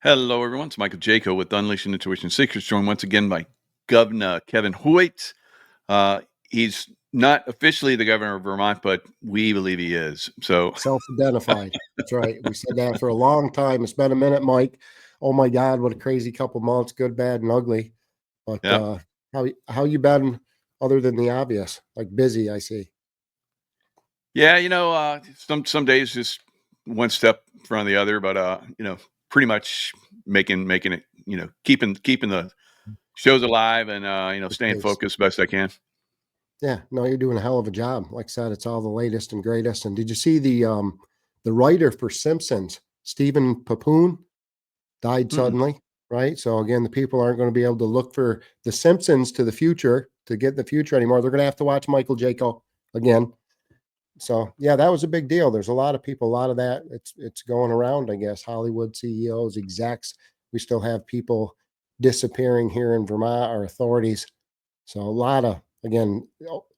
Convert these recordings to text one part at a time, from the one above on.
Hello, everyone. It's Michael Jaco with Unleashing Intuition Secrets, joined once again by Gov'na Kevin Hoyt. He's not officially the governor of Vermont, but we believe he is. So, Self-identified. That's right. We said that for a long time. It's been a minute, Mike. Oh my God, what a crazy couple months, good, bad, and ugly. But yeah, how you been other than the obvious? Like busy, I see. yeah. Some days just one step in front of the other, but pretty much making it. Keeping the shows alive and staying It's- focused best I can. yeah, no, you're doing a hell of a job. Like I said, it's all the latest and greatest. And did you see the writer for Simpsons, Stephen Papoon, died Mm-mm. suddenly, right? So again, the people aren't going to be able to look for the Simpsons to the future to get the future anymore. They're going to have to watch Michael Jaco again. So yeah, that was a big deal. There's a lot of people, a lot of that. It's going around, I guess. Hollywood CEOs, execs. We still have people disappearing here in Vermont, our authorities. So a lot of, again,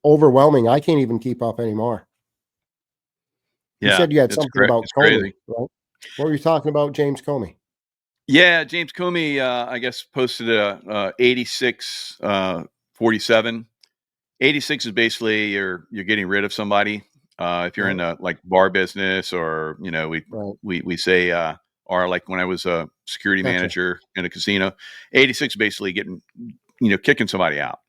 overwhelming. I can't even keep up anymore. You Yeah, said you had it's something great. about It's Comey, crazy. right? What were you talking about, James Comey? Yeah, James Comey, I guess, posted a 86 47. 86 is basically you're getting rid of somebody. If you're in Right, the like bar business, or we right. we say or like when I was a security Gotcha. manager in a casino, 86 basically getting kicking somebody out.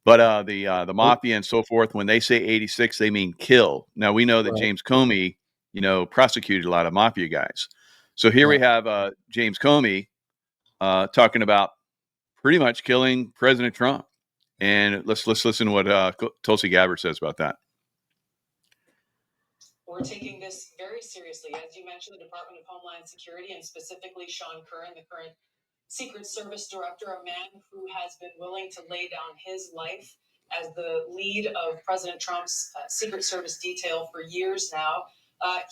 But the Oh, mafia and so forth, when they say 86, they mean kill. Now we know that right. James Comey, prosecuted a lot of mafia guys. So here Yeah. we have James Comey talking about pretty much killing President Trump. And let's listen to what Tulsi Gabbard says about that. We're taking this very seriously. As you mentioned, the Department of Homeland Security, and specifically Sean Curran, the current Secret Service director, a man who has been willing to lay down his life as the lead of President Trump's Secret Service detail for years now.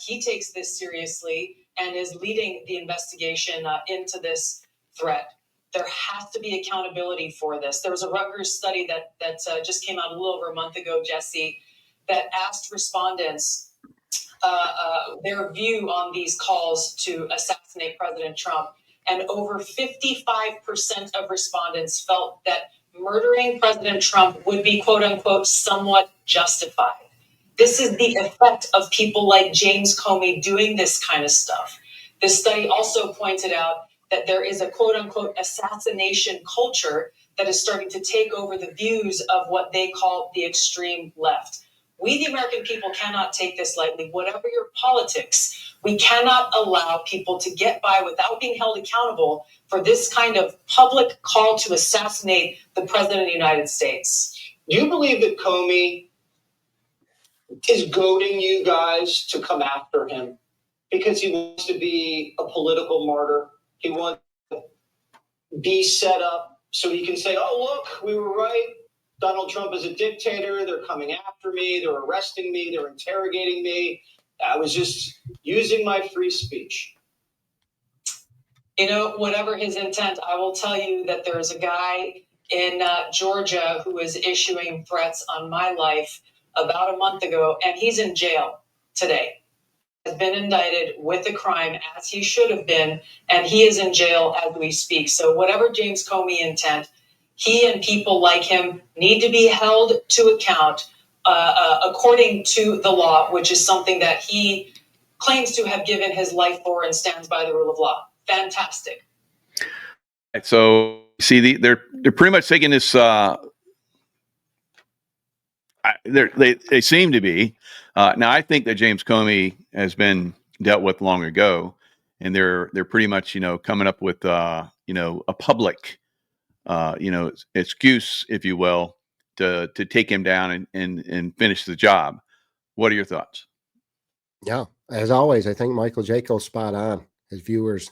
He takes this seriously and is leading the investigation into this threat. There has to be accountability for this. There was a Rutgers study that just came out a little over a month ago, Jesse, that asked respondents their view on these calls to assassinate President Trump. And over 55% of respondents felt that murdering President Trump would be, quote unquote, somewhat justified. This is the effect of people like James Comey doing this kind of stuff. This study also pointed out that there is a, quote unquote, assassination culture that is starting to take over the views of what they call the extreme left. We, the American people, cannot take this lightly. Whatever your politics, we cannot allow people to get by without being held accountable for this kind of public call to assassinate the President of the United States. Do you believe that Comey is goading you guys to come after him because he wants to be a political martyr? He wants to be set up so he can say, oh, look, we were right. Donald Trump is a dictator. They're coming after me. They're arresting me. They're interrogating me. I was just using my free speech. Whatever his intent, I will tell you that there's a guy in Georgia who is issuing threats on my life about a month ago, and he's in jail today. Has been indicted with a crime, as he should have been, and he is in jail as we speak. So whatever James Comey intent, he and people like him need to be held to account according to the law, which is something that he claims to have given his life for and stands by the rule of law. Fantastic. So see, they're pretty much taking this. They seem to be. Now I think that James Comey has been dealt with long ago, and they're pretty much coming up with a public excuse, if you will, to take him down and finish the job. What are your thoughts? Yeah, as always, I think Michael Jaco's spot on. His viewers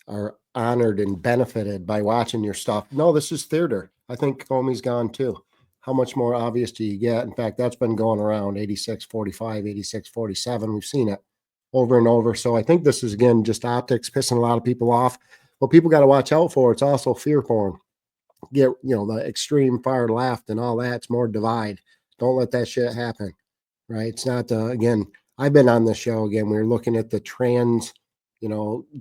are honored and benefited by watching your stuff. No, this is theater. I think Comey's gone too. How much more obvious do you get? In fact, that's been going around 86-45, 86-47. We've seen it over and over. So I think this is, again, just optics, pissing a lot of people off. What people got to watch out for, it's also fear porn. Get, the extreme far left and all that. It's more divide. Don't let that shit happen, right? It's not, again, I've been on the show again. We were looking at the trans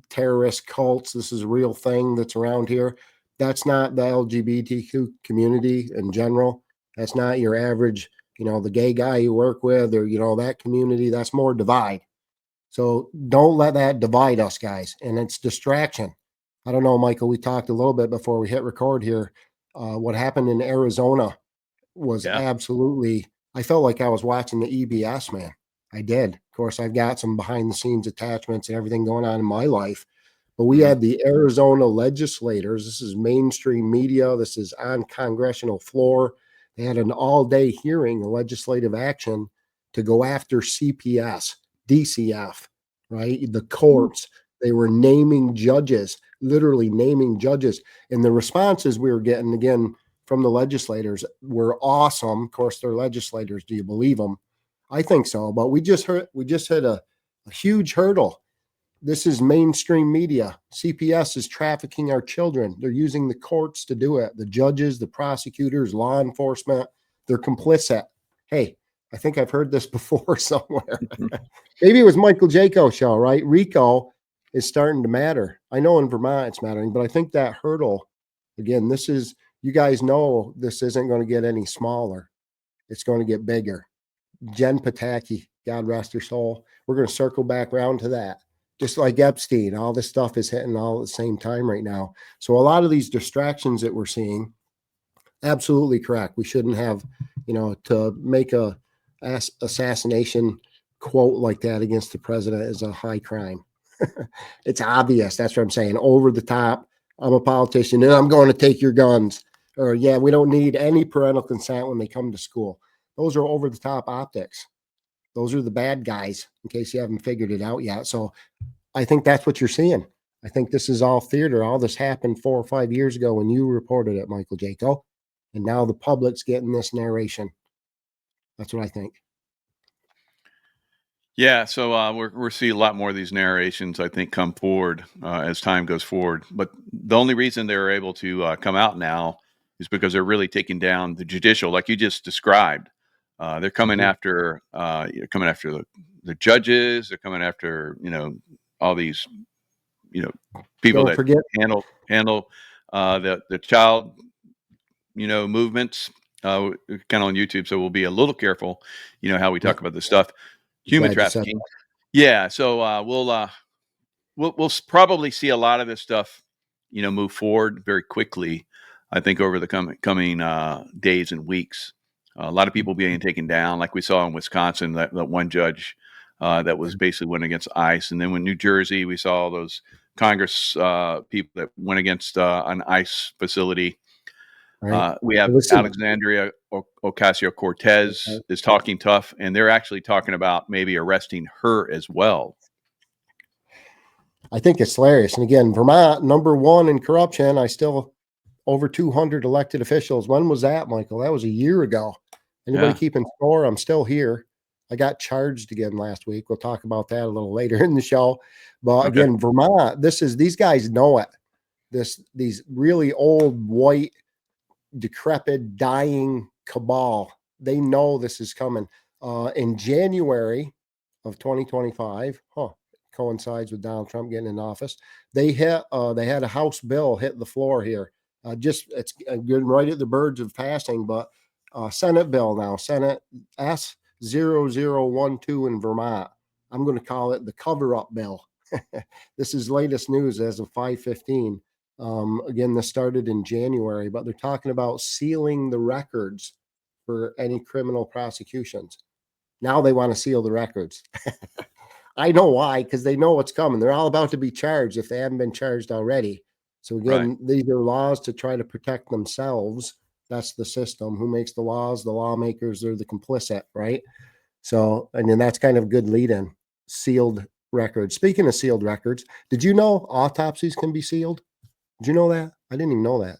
terrorist cults. This is a real thing that's around here. That's not the LGBTQ community in general. That's not your average, the gay guy you work with or, that community. That's more divide. So don't let that divide us, guys. And it's distraction. I don't know, Michael, we talked a little bit before we hit record here. What happened in Arizona was absolutely, I felt like I was watching the EBS, man. I did. Of course, I've got some behind the scenes attachments and everything going on in my life. But we had the Arizona legislators. This is mainstream media. This is on congressional floor. They had an all-day hearing, legislative action to go after CPS, DCF, right? The courts. They were naming judges, literally naming judges. And the responses we were getting, again, from the legislators were awesome. Of course, they're legislators. Do you believe them? I think so. But we just hit a huge hurdle. This is mainstream media. CPS is trafficking our children. They're using the courts to do it. The judges, the prosecutors, law enforcement, they're complicit. Hey, I think I've heard this before somewhere. Maybe it was Michael Jaco show, right? RICO is starting to matter. I know in Vermont it's mattering, but I think that hurdle, again, you guys know this isn't going to get any smaller. It's going to get bigger. Jen Pataki, God rest her soul. We're going to circle back around to that. Just like Epstein, all this stuff is hitting all at the same time right now. So a lot of these distractions that we're seeing, absolutely correct. We shouldn't have, to make a assassination quote like that against the president is a high crime. It's obvious. That's what I'm saying. Over the top. I'm a politician and I'm going to take your guns. Or, we don't need any parental consent when they come to school. Those are over the top optics. Those are the bad guys, in case you haven't figured it out yet. So I think that's what you're seeing. I think this is all theater. All this happened 4 or 5 years ago when you reported it, Michael Jaco. And now the public's getting this narration. That's what I think. Yeah, so we're seeing a lot more of these narrations, I think, come forward as time goes forward. But the only reason they're able to come out now is because they're really taking down the judicial, like you just described. They're coming after the judges. They're coming after all these people Don't forget. handle the child movements kind of on YouTube. So we'll be a little careful how we talk about this stuff. Human trafficking. Yeah. So we'll probably see a lot of this stuff, move forward very quickly. I think over the coming days and weeks, a lot of people being taken down, like we saw in Wisconsin, that one judge that was basically went against ICE. And then in New Jersey, we saw those Congress people that went against an ICE facility. Right. We have Alexandria Ocasio-Cortez is talking tough, and they're actually talking about maybe arresting her as well. I think it's hilarious. And again, Vermont, number one in corruption. I still over 200 elected officials. When was that, Michael? That was a year ago. Anybody keeping score? I'm still here. I got charged again last week. We'll talk about that a little later in the show. But again, Vermont, these guys know it. These really old, white, decrepit, dying cabal. They know this is coming. In January of 2025, coincides with Donald Trump getting in office. They had a House bill hit the floor here. It's good right at the verge of passing, but Senate bill now, Senate S0012 in Vermont. I'm going to call it the cover-up bill. This is latest news as of 5:15. Again, this started in January, but they're talking about sealing the records for any criminal prosecutions. Now they want to seal the records. I know why, because they know what's coming. They're all about to be charged if they haven't been charged already. So again, these are laws to try to protect themselves. That's the system. Who makes the laws? The lawmakers are the complicit, right? So, and then that's kind of a good lead-in. Sealed records. Speaking of sealed records, did you know autopsies can be sealed? Did you know that? I didn't even know that.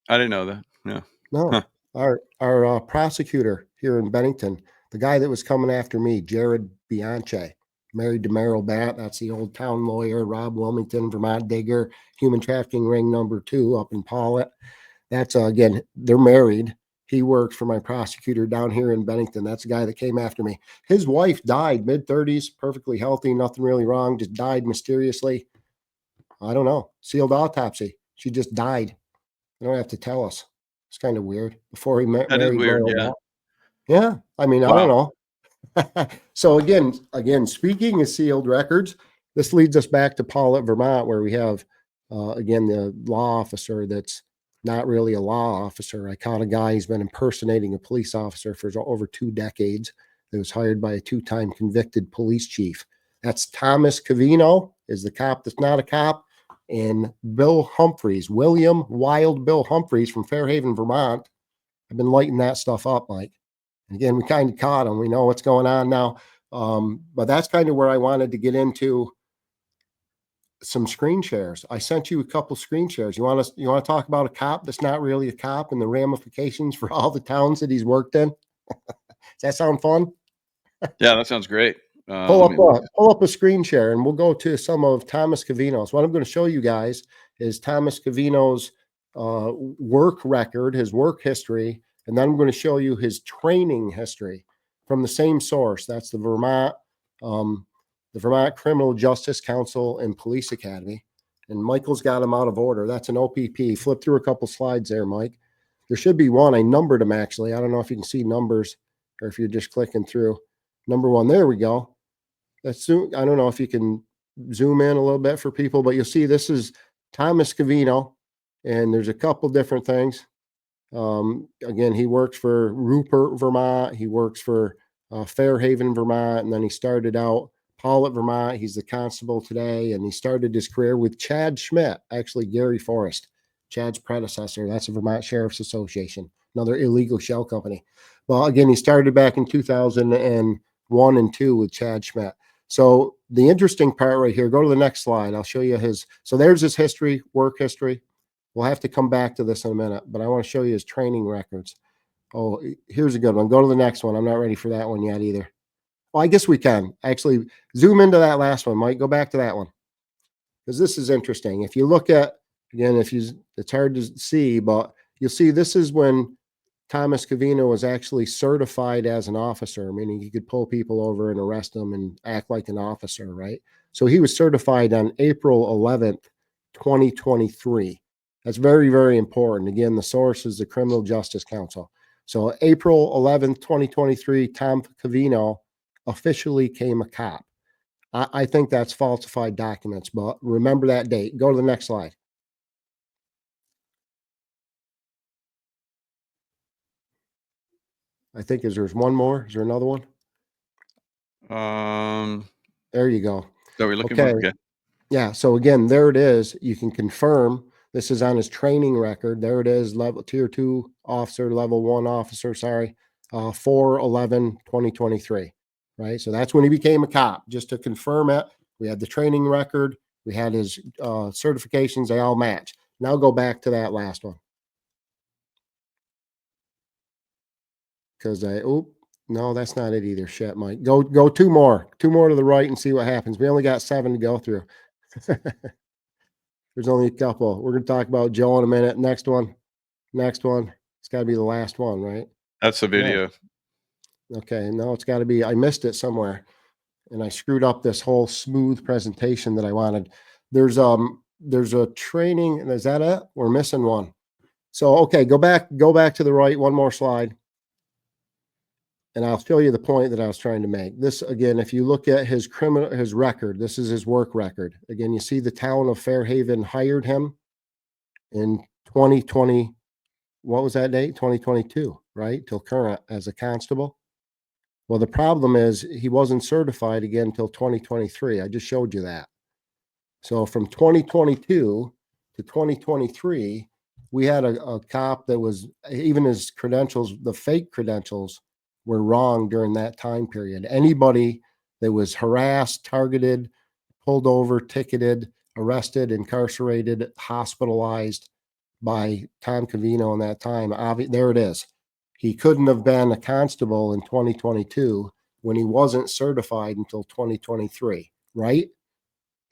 I didn't know that. Yeah. No. Huh. Our prosecutor here in Bennington, the guy that was coming after me, Jared Bianche, married to Merrill Batt. That's the old town lawyer, Rob Wilmington, Vermont digger, human trafficking ring number 2 up in Paulet. That's again, they're married. He works for my prosecutor down here in Bennington. That's the guy that came after me. His wife died, mid-30s, perfectly healthy, nothing really wrong, just died mysteriously. I don't know. Sealed autopsy. She just died. They don't have to tell us. It's kind of weird. Before he That is married weird. Laura. Yeah. Yeah. I mean, I don't Wow. know. So again, speaking of sealed records, this leads us back to Paulette, Vermont, where we have, again, the law officer that's not really a law officer. I caught a guy who's been impersonating a police officer for over 2 decades that was hired by a 2-time convicted police chief. That's Thomas Covino is the cop that's not a cop. And Bill Humphreys, William Wild Bill Humphreys from Fairhaven, Vermont. I've been lighting that stuff up, Mike. And again, we kind of caught him. We know what's going on now. But that's kind of where I wanted to get into some screen shares. I sent you a couple screen shares. You want to talk about a cop that's not really a cop and the ramifications for all the towns that he's worked in? Does that sound fun? Yeah, that sounds great. Pull up a screen share and we'll go to some of Thomas Covino's. What I'm going to show you guys is Thomas Covino's work record, his work history, and then I'm going to show you his training history from the same source. That's the Vermont Criminal Justice Council and Police Academy. And Michael's got them out of order. That's an OPP. Flip through a couple slides there, Mike. There should be one. I numbered them actually. I don't know if you can see numbers or if you're just clicking through. Number 1, there we go. That's, I don't know if you can zoom in a little bit for people, but you'll see this is Thomas Covino, and there's a couple different things. Again, he works for Rupert, Vermont. He works for Fairhaven, Vermont, and then he started out Paulette, Vermont. He's the constable today, and he started his career with Chad Schmidt, actually Gary Forrest, Chad's predecessor. That's the Vermont Sheriff's Association, another illegal shell company. Well, again, he started back in 2001 and 2 with Chad Schmidt. So the interesting part right here, go to the next slide. I'll show you so there's his history, work history. We'll have to come back to this in a minute, but I want to show you his training records. Oh, here's a good one. Go to the next one. I'm not ready for that one yet either. Well, I guess we can actually zoom into that last one, Mike. Go back to that one because this is interesting. If you look at, again, it's hard to see, but you'll see this is when Thomas Covino was actually certified as an officer, meaning he could pull people over and arrest them and act like an officer, right? So he was certified on April 11th, 2023. That's very, very important. Again, the source is the Criminal Justice Council. So April 11th, 2023, Tom Covino officially became a cop. I think that's falsified documents, but remember that date. Go to the next slide. I think there's one more. Is there another one? There you go. So we're looking for, okay. Yeah. So again, there it is. You can confirm this is on his training record. There it is. Tier 2 officer, level 1 officer, 4/11/2023. Right. So that's when he became a cop, just to confirm it. We had the training record. We had his certifications. They all match. Now go back to that last one. Because no, that's not it either. Shit, Mike. Go 2 more to the right and see what happens. We only got 7 to go through. There's only a couple. We're going to talk about Joe in a minute. Next one. It's got to be the last one, right? That's the video. Yeah. Okay. No, it's got to be. I missed it somewhere, and I screwed up this whole smooth presentation that I wanted. There's a training, and is that it? We're missing one. So okay, go back to the right. One more slide. And I'll show you the point that I was trying to make. This, again, if you look at his record, this is his work record. Again, you see the town of Fairhaven hired him in 2020. What was that date? 2022, right? Till current as a constable. Well, the problem is he wasn't certified again until 2023. I just showed you that. So from 2022 to 2023, we had a cop that was, even his credentials, the fake credentials, were wrong during that time period. Anybody that was harassed, targeted, pulled over, ticketed, arrested, incarcerated, hospitalized by Tom Covino in that time, there it is. He couldn't have been a constable in 2022 when he wasn't certified until 2023, right?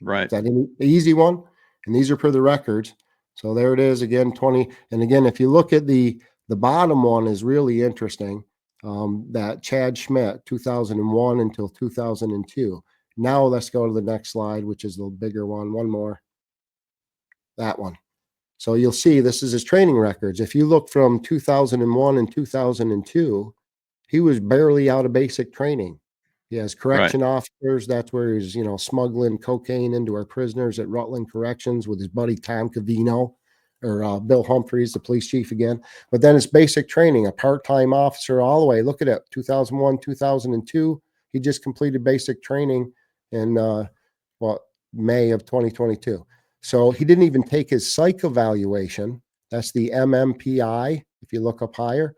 Right. Is that an easy one? And these are per the records. So there it is again, 20. And again, if you look at the The bottom one is really interesting. That Chad Schmidt, 2001 until 2002. Now let's go to the next slide, which is the bigger one. One more. That one. So you'll see this is his training records. If you look from 2001 and 2002, he was barely out of basic training. He has correction officers. That's where he's, smuggling cocaine into our prisoners at Rutland Corrections with his buddy Tom Cavino, or Bill Humphreys, the police chief again. But then it's basic training, a part-time officer all the way. Look at it, 2001, 2002. He just completed basic training in, May of 2022. So he didn't even take his psych evaluation. That's the MMPI, if you look up higher,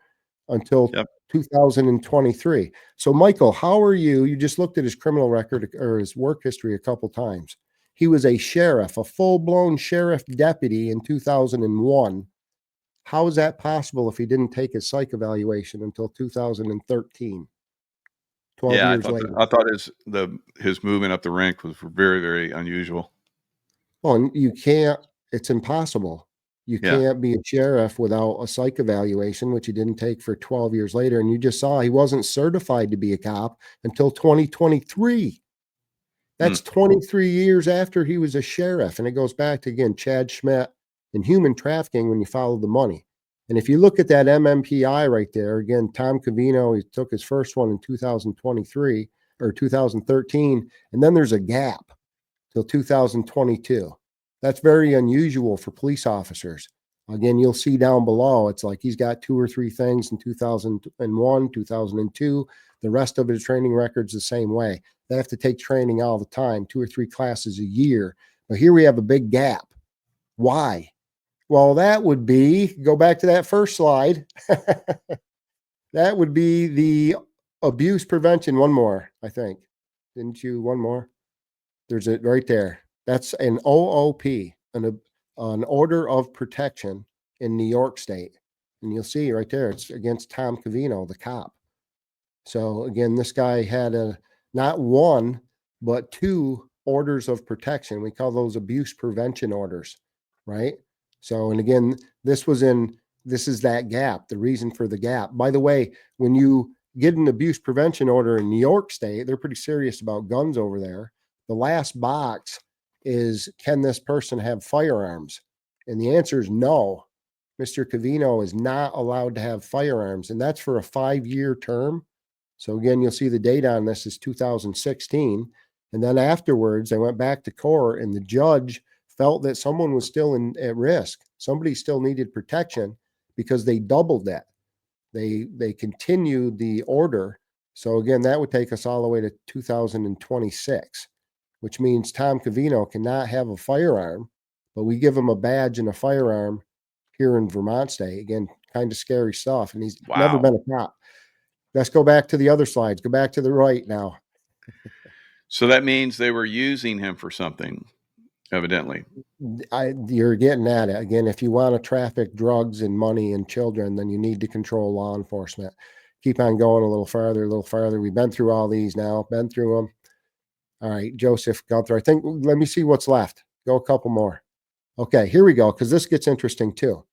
until 2023. So Michael, how are you? You just looked at his criminal record or his work history a couple times. He was a sheriff, a full-blown sheriff deputy in 2001. How is that possible if he didn't take his psych evaluation until 2013? 12 years later. I thought his movement up the rank was very, very unusual. Well, and you can't, it's impossible. You can't be a sheriff without a psych evaluation, which he didn't take for 12 years later. And you just saw he wasn't certified to be a cop until 2023. That's 23 years after he was a sheriff. And it goes back to, again, Chad Schmidt and human trafficking when you follow the money. And if you look at that MMPI right there, again, Tom Cavino, he took his first one in 2023 or 2013. And then there's a gap till 2022. That's very unusual for police officers. Again, you'll see down below, it's like he's got 2 or 3 things in 2001, 2002. The rest of his training record's the same way. They have to take training all the time, 2 or 3 classes a year. But here we have a big gap. Why? Well, that would be, go back to that first slide. That would be the abuse prevention. One more, I think. Didn't you? One more. There's it right there. That's an OOP, an order of protection in New York State. And you'll see right there, it's against Tom Cavino, the cop. So again, this guy had not 1, but 2 orders of protection. We call those abuse prevention orders, right? So, and again, this is that gap, the reason for the gap. By the way, when you get an abuse prevention order in New York State, they're pretty serious about guns over there. The last box is, can this person have firearms? And the answer is no. Mr. Cavino is not allowed to have firearms, and that's for a 5-year term. So again, you'll see the date on this is 2016. And then afterwards, they went back to court, and the judge felt that someone was still at risk. Somebody still needed protection because they doubled that. They continued the order. So again, that would take us all the way to 2026. Which means Tom Cavino cannot have a firearm, but we give him a badge and a firearm here in Vermont State. Again, kind of scary stuff. And he's never been a cop. Let's go back to the other slides. Go back to the right now. So that means they were using him for something, evidently. You're getting at it. Again, if you want to traffic drugs and money and children, then you need to control law enforcement. Keep on going a little farther. We've been through all these now, been through them. All right, Joseph Gunther. I think, let me see what's left. Go a couple more. Okay, here we go, because this gets interesting too.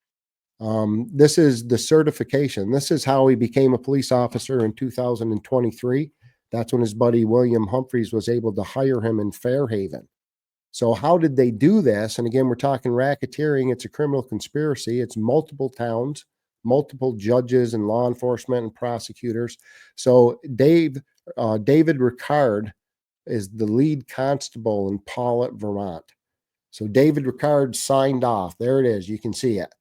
This is the certification. This is how he became a police officer in 2023. That's when his buddy William Humphreys was able to hire him in Fairhaven. So how did they do this? And again, we're talking racketeering. It's a criminal conspiracy. It's multiple towns, multiple judges and law enforcement and prosecutors. So David Ricard is the lead constable in Paulet, Vermont. So David Ricard signed off. There it is. You can see it.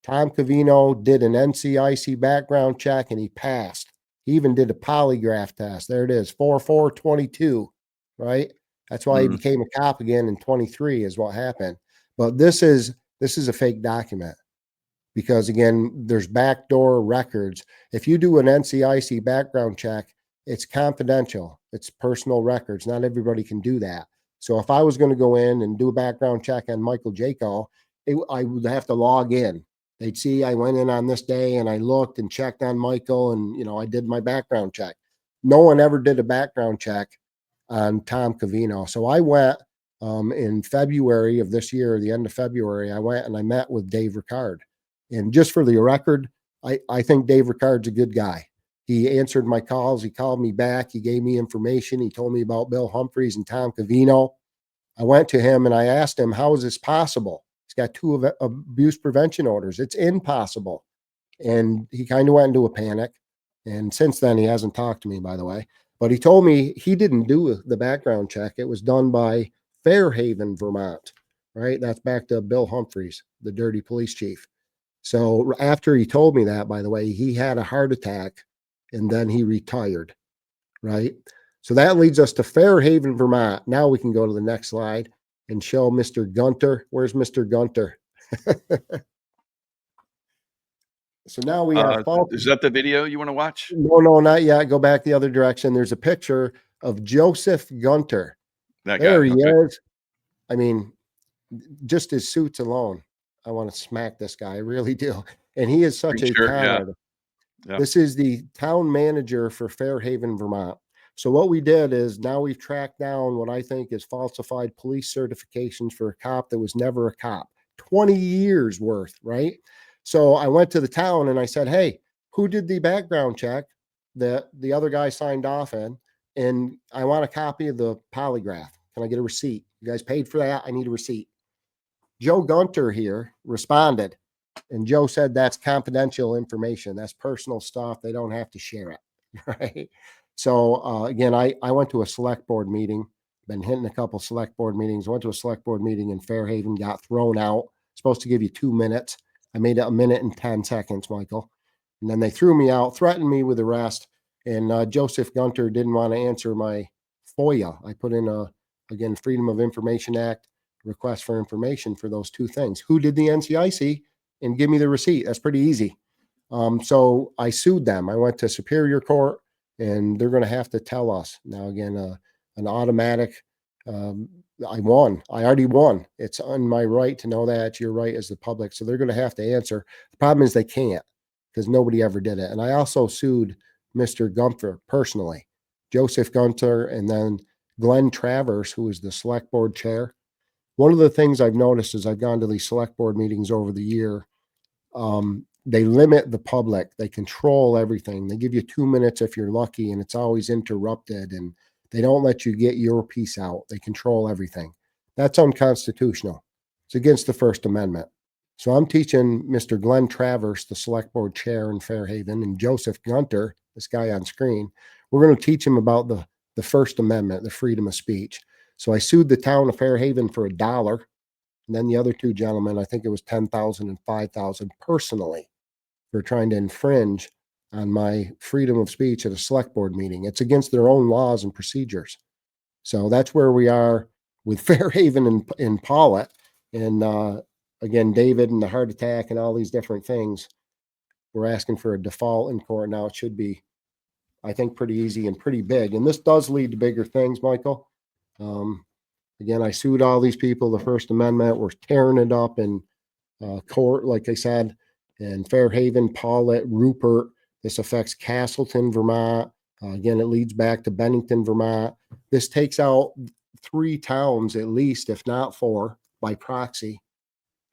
Tom Cavino did an NCIC background check and he passed. He even did a polygraph test. There it is, 4/4/22, right? That's why he became a cop again in 23 is what happened. But this is a fake document because, again, there's backdoor records. If you do an NCIC background check, it's confidential. It's personal records. Not everybody can do that. So if I was going to go in and do a background check on Michael Jaco, I would have to log in. They'd see I went in on this day and I looked and checked on Michael and, I did my background check. No one ever did a background check on Tom Cavino. So I went in February of this year, the end of February, I went and I met with Dave Ricard. And just for the record, I think Dave Ricard's a good guy. He answered my calls. He called me back. He gave me information. He told me about Bill Humphreys and Tom Covino. I went to him and I asked him, how is this possible? He's got 2 abuse prevention orders. It's impossible. And he kind of went into a panic. And since then, he hasn't talked to me, by the way. But he told me he didn't do the background check. It was done by Fairhaven, Vermont, right? That's back to Bill Humphreys, the dirty police chief. So after he told me that, by the way, he had a heart attack and then he retired, right? So that leads us to Fairhaven, Vermont. Now we can go to the next slide and show Mr. Gunter. Where's Mr. Gunter? So now we have is that the video you want to watch? No, not yet. Go back the other direction. There's a picture of Joseph Gunter. There he is. I mean, just his suits alone. I want to smack this guy. I really do. And he is such a talent. Yeah. This is the town manager for Fairhaven, Vermont. So what we did is now we've tracked down what I think is falsified police certifications for a cop that was never a cop. 20 years worth, right? So I went to the town and I said, hey, who did the background check that the other guy signed off in? And I want a copy of the polygraph. Can I get a receipt? You guys paid for that? I need a receipt. Joe Gunter here responded. And Joe said that's confidential information. That's personal stuff. They don't have to share it, right? So again, I went to a select board meeting, been hitting a couple select board meetings, went to a select board meeting in Fairhaven, got thrown out. Supposed to give you 2 minutes. I made it 1 minute and 10 seconds, Michael. And then they threw me out, threatened me with arrest. And Joseph Gunter didn't want to answer my FOIA. I put in again, Freedom of Information Act request for information for those 2 things. Who did the NCIC? And give me the receipt. That's pretty easy. So I sued them. I went to Superior Court and they're going to have to tell us. Now, again, an automatic, I won. I already won. It's on my right to know that. It's your right as the public. So they're going to have to answer. The problem is they can't because nobody ever did it. And I also sued Mr. Gunter personally, Joseph Gunter, and then Glenn Travers, who is the select board chair. One of the things I've noticed as I've gone to these select board meetings over the year, they limit the public. They control everything. They give you 2 minutes if you're lucky, and it's always interrupted, and they don't let you get your piece out. They control everything. That's unconstitutional. It's against the First Amendment. So I'm teaching Mr. Glenn Travers, the select board chair in Fairhaven, and Joseph Gunter, this guy on screen. We're going to teach him about the First Amendment, the freedom of speech. So I sued the town of Fairhaven for $1. And then the other 2 gentlemen, I think it was $10,000 and $5,000 personally for trying to infringe on my freedom of speech at a select board meeting. It's against their own laws and procedures. So that's where we are with Fairhaven and Paulette. And again, David and the heart attack and all these different things. We're asking for a default in court now. It should be, I think, pretty easy and pretty big. And this does lead to bigger things, Michael. Again, I sued all these people. The First Amendment, we're tearing it up in court, like I said, in Fairhaven, Paulette, Rupert. This affects Castleton, Vermont. Again, it leads back to Bennington, Vermont. This takes out 3 towns at least, if not 4, by proxy.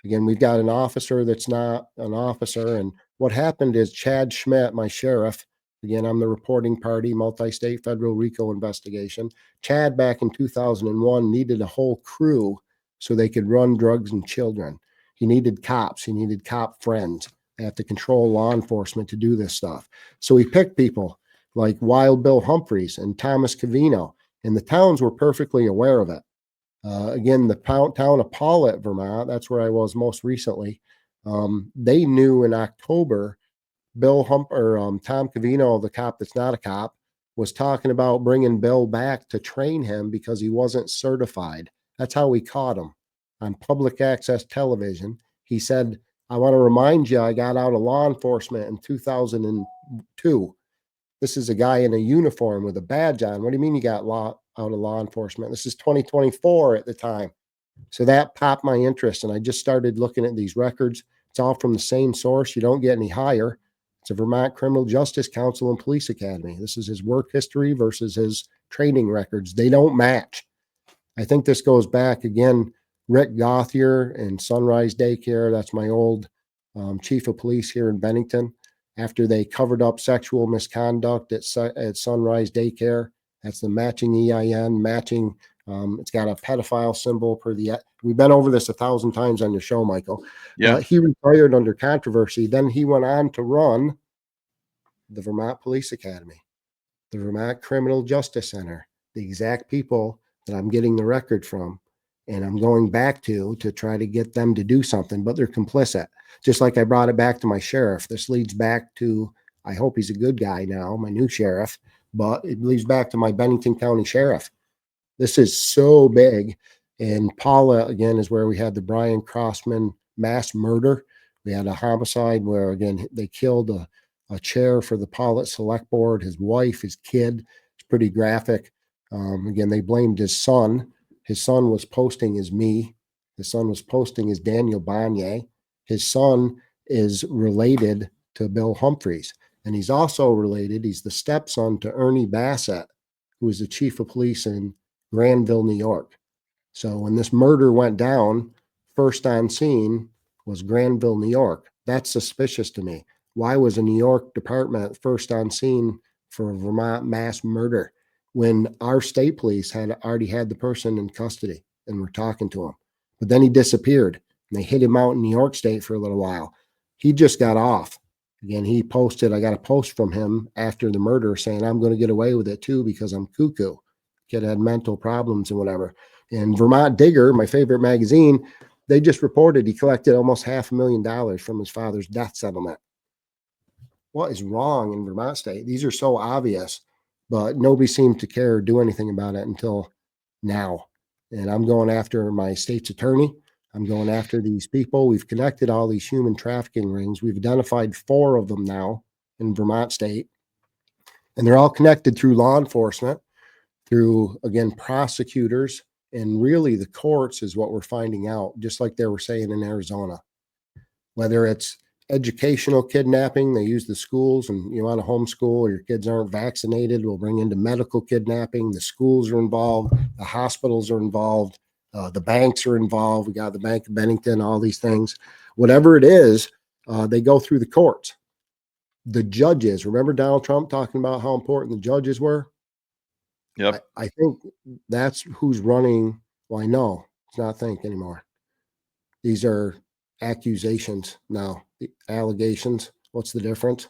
Again, we've got an officer that's not an officer. And what happened is Chad Schmidt, my sheriff, again, I'm the reporting party, multi-state federal RICO investigation. Chad, back in 2001, needed a whole crew so they could run drugs and children. He needed cops. He needed cop friends. They have to control law enforcement to do this stuff. So he picked people like Wild Bill Humphreys and Thomas Covino, and the towns were perfectly aware of it. Again, the town of Paulette, Vermont, that's where I was most recently. They knew in October Tom Covino, the cop that's not a cop, was talking about bringing Bill back to train him because he wasn't certified. That's how we caught him on public access television. He said, I want to remind you, I got out of law enforcement in 2002. This is a guy in a uniform with a badge on. What do you mean you got out of law enforcement? This is 2024 at the time. So that popped my interest, and I just started looking at these records. It's all from the same source. You don't get any higher. It's a Vermont Criminal Justice Council and Police Academy. This is his work history versus his training records. They don't match. I think this goes back, again, Rick Gothier and Sunrise Daycare. That's my old chief of police here in Bennington. after they covered up sexual misconduct at Sunrise Daycare. That's the matching EIN, matching. It's got a pedophile symbol per the. We've been over this 1,000 times on your show, Michael. Yeah. He retired under controversy. Then he went on to run the Vermont Police Academy, the Vermont Criminal Justice Center, the exact people that I'm getting the record from. And I'm going back to try to get them to do something, but they're complicit. Just like I brought it back to my sheriff. This leads back to, I hope he's a good guy now, my new sheriff, but it leads back to my Bennington County sheriff. This is so big. And Paula, again, is where we had the Brian Crossman mass murder. We had a homicide where, again, they killed a chair for the Pollitt Select Board, his wife, his kid. It's pretty graphic. Again, they blamed his son. His son was posting as me. His son was posting as Daniel Bonnier. His son is related to Bill Humphreys. And he's also related, he's the stepson to Ernie Bassett, who was the chief of police in Granville, New York. So when this murder went down, first on scene was Granville, New York. That's suspicious to me. Why was a New York department first on scene for a Vermont mass murder when our state police had already had the person in custody and were talking to him? But then he disappeared and they hid him out in New York State for a little while. He just got off. Again, he posted, I got a post from him after the murder saying, I'm going to get away with it too because I'm cuckoo. Kid had mental problems and whatever. And Vermont Digger, my favorite magazine, they just reported he collected almost $500,000 from his father's death settlement. What is wrong in Vermont state? These are so obvious, but nobody seemed to care or do anything about it until now. And I'm going after my state's attorney. I'm going after these people. We've connected all these human trafficking rings. We've identified 4 of them now in Vermont state. And they're all connected through law enforcement, through, again, prosecutors, and really the courts is what we're finding out, just like they were saying in Arizona. Whether it's educational kidnapping, they use the schools, and you want to homeschool or your kids aren't vaccinated, we'll bring into medical kidnapping. The schools are involved, the hospitals are involved, the banks are involved. We got the Bank of Bennington, all these things. Whatever it is, they go through the courts. The judges, remember Donald Trump talking about how important the judges were? Yep. I think that's who's running. Well, I know it's not think anymore. These are accusations now, the allegations. What's the difference?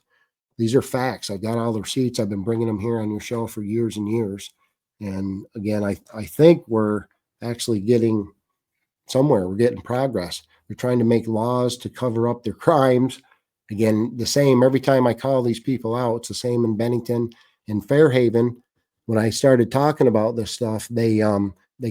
These are facts. I've got all the receipts. I've been bringing them here on your show for years and years. And again, I think we're actually getting somewhere. We're getting progress. They're trying to make laws to cover up their crimes. Again, the same every time I call these people out, it's the same in Bennington and Fairhaven. When I started talking about this stuff, they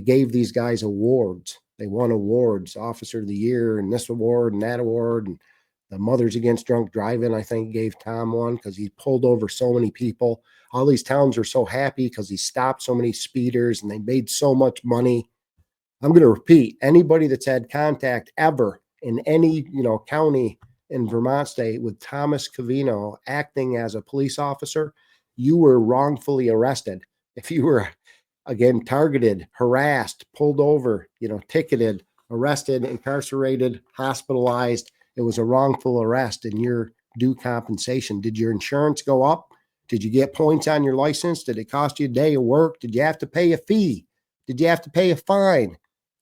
gave these guys awards. They won awards, Officer of the Year and this award and that award. And the Mothers Against Drunk Driving, I think, gave Tom one because he pulled over so many people. All these towns are so happy because he stopped so many speeders and they made so much money. I'm going to repeat, anybody that's had contact ever in any, county in Vermont state with Thomas Covino acting as a police officer, you were wrongfully arrested. If you were, again, targeted, harassed, pulled over, ticketed, arrested, incarcerated, hospitalized, it was a wrongful arrest and your due compensation. Did your insurance go up? Did you get points on your license? Did it cost you a day of work? Did you have to pay a fee? Did you have to pay a fine?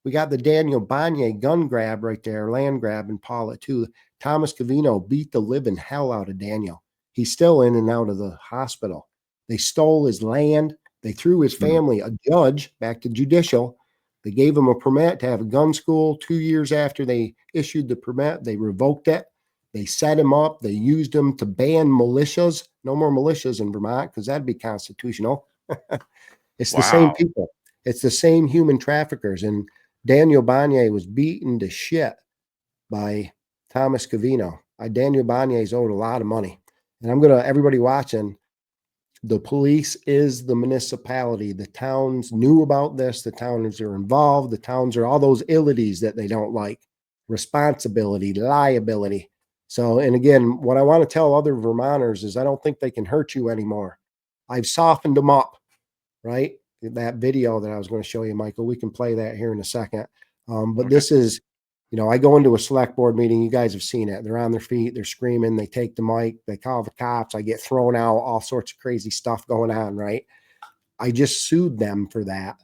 We got the Daniel Bonnier gun grab right there, land grab in Paula too. Thomas Covino beat the living hell out of Daniel. He's still in and out of the hospital. They stole his land. They threw his family, a judge, back to judicial. They gave him a permit to have a gun school. 2 years after they issued the permit, they revoked it. They set him up. They used him to ban militias. No more militias in Vermont because that'd be constitutional. It's the same people. It's the same human traffickers. And Daniel Bonnier was beaten to shit by Thomas Covino. Daniel Bonnier's owed a lot of money. And everybody watching, the police is the municipality. The towns knew about this. The towns are involved. The towns are all those illities that they don't like. Responsibility, liability. So, and again, what I want to tell other Vermonters is I don't think they can hurt you anymore. I've softened them up, right? That video that I was going to show you, Michael, we can play that here in a second. But this is, You know, I go into a select board meeting. You guys have seen it. They're on their feet. They're screaming. They take the mic. They call the cops. I get thrown out. All sorts of crazy stuff going on, right? I just sued them for that.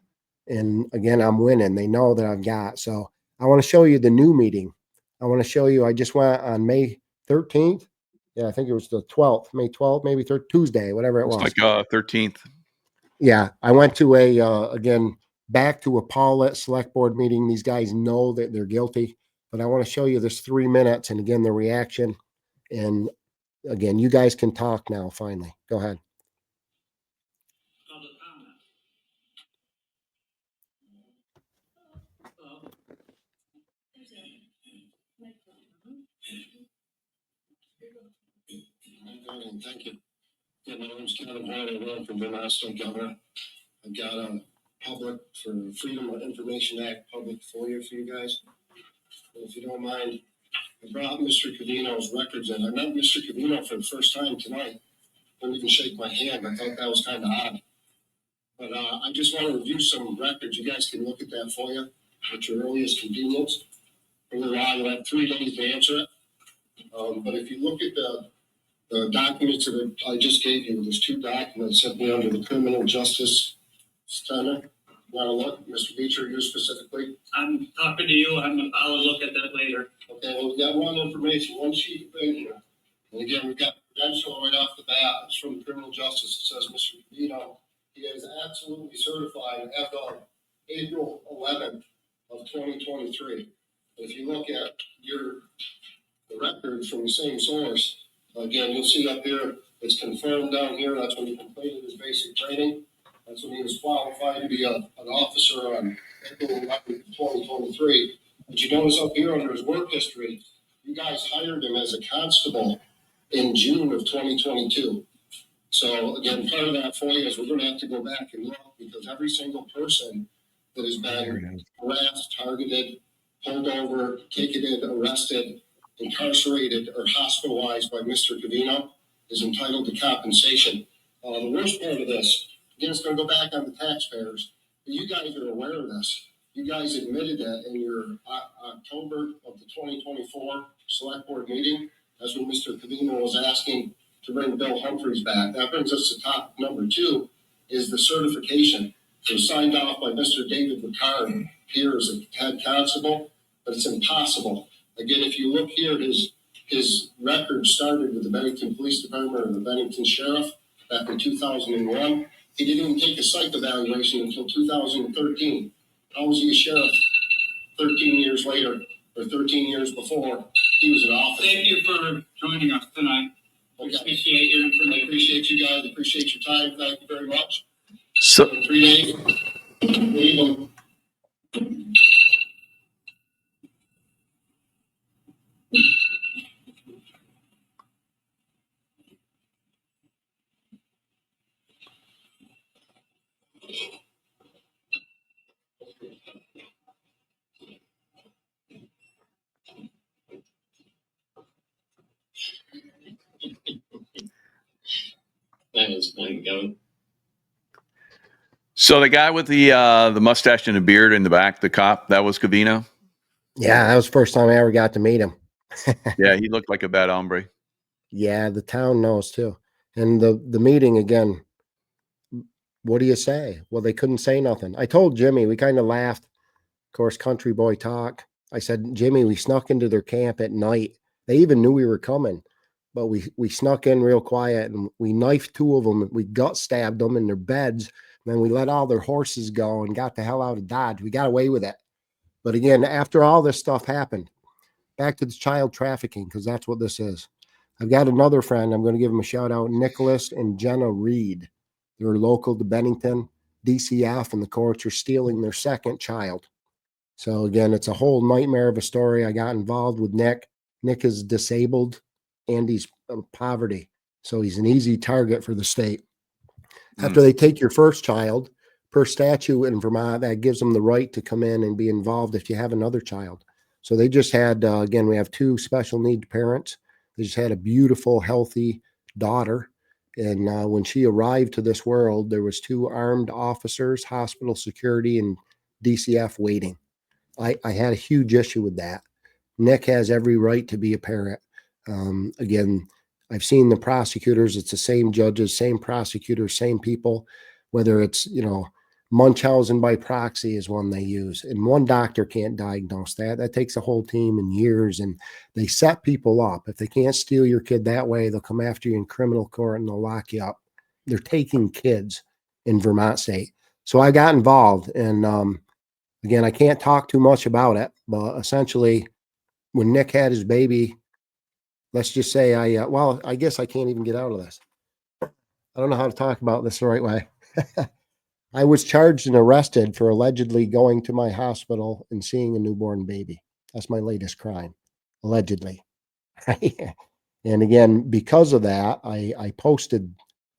And again, I'm winning. They know that I've got. So I want to show you the new meeting. I want to show you. I just went on May 13th. Yeah, I think it was the 12th, May 12th, maybe Tuesday, whatever it was. It's like 13th. Yeah, I went to again, back to a Paulette select board meeting. These guys know that they're guilty, but I want to show you this 3 minutes and again, the reaction. And again, you guys can talk now, finally. Go ahead. Thank you. Yeah, my name's Kevin Hoyt. I run for Vermont Governor. I've got a public for Freedom of Information Act public FOIA for you guys. And if you don't mind, I brought Mr. Covino's records in. I met Mr. Covino for the first time tonight. Didn't even shake my hand. I thought that was kind of odd. But I just want to review some records. You guys can look at that FOIA at your earliest convenience. You'll have 3 days to answer it. But if you look at the documents that I just gave you, there's 2 documents sent me under the Criminal Justice Center. Want to look, Mr. Beecher, you specifically? I'm talking to you. I'll look at that later. Okay, well, we got one information, one sheet of paper here. And again, we've got credential right off the bat. It's from Criminal Justice. It says, Mr. Covino, he is absolutely certified as of April 11th of 2023. If you look at the records from the same source, again, you'll see up here, it's confirmed down here. That's when he completed his basic training. That's when he was qualified to be an officer on April 11th, 2023. But you notice up here under his work history, you guys hired him as a constable in June of 2022. So again, part of that FOIA is we're going to have to go back and look because every single person that has been harassed, targeted, pulled over, ticketed, arrested, incarcerated, or hospitalized by Mr. Gov'na is entitled to compensation. The worst part of this, again, it's going to go back on the taxpayers, but you guys are aware of this. You guys admitted that in your October of the 2024 select board meeting. That's when Mr. Gov'na was asking to bring Bill Humphreys back. That brings us to top number 2 is the certification. It was signed off by Mr. David Ricard here as a head constable, but it's impossible. Again, if you look here, his record started with the Bennington Police Department or the Bennington Sheriff back in 2001. He didn't even take a psych evaluation until 2013. How was he a sheriff 13 years later or 13 years before he was an officer? Thank you for joining us tonight. Okay. Appreciate your information. I appreciate you guys. Appreciate your time. Thank you very much. So In 3 days, leave them. That was playing go. So the guy with the mustache and the beard in the back, the cop, that was Covino. Yeah, that was the first time I ever got to meet him. Yeah, he looked like a bad hombre. Yeah, the town knows too. And the meeting again, what do you say? Well, they couldn't say nothing. I told Jimmy, we kind of laughed. Of course, country boy talk. I said, Jimmy, we snuck into their camp at night. They even knew we were coming, but we snuck in real quiet and we knifed 2 of them. We gut stabbed them in their beds. And then we let all their horses go and got the hell out of Dodge. We got away with it. But again, after all this stuff happened, back to the child trafficking, because that's what this is. I've got another friend. I'm going to give him a shout out, Nicholas and Jenna Reed. They're local to Bennington, DCF, and the courts are stealing their 2nd child. So again, it's a whole nightmare of a story. I got involved with Nick. Nick is disabled and he's poverty. So he's an easy target for the state. After they take your 1st child, per statute in Vermont, that gives them the right to come in and be involved if you have another child. So they just had, again, we have 2 special needs parents. They just had a beautiful, healthy daughter. And when she arrived to this world, there was 2 armed officers, hospital security, and DCF waiting. I had a huge issue with that. Nick has every right to be a parent. Again, I've seen the prosecutors. It's the same judges, same prosecutors, same people, whether it's, Munchausen by proxy is one they use. And one doctor can't diagnose that. That takes a whole team and years. And they set people up. If they can't steal your kid that way, they'll come after you in criminal court and they'll lock you up. They're taking kids in Vermont state. So I got involved. And again, I can't talk too much about it, but essentially when Nick had his baby, let's just say I guess I can't even get out of this. I don't know how to talk about this the right way. I was charged and arrested for allegedly going to my hospital and seeing a newborn baby. That's my latest crime, allegedly. And again, because of that, I posted,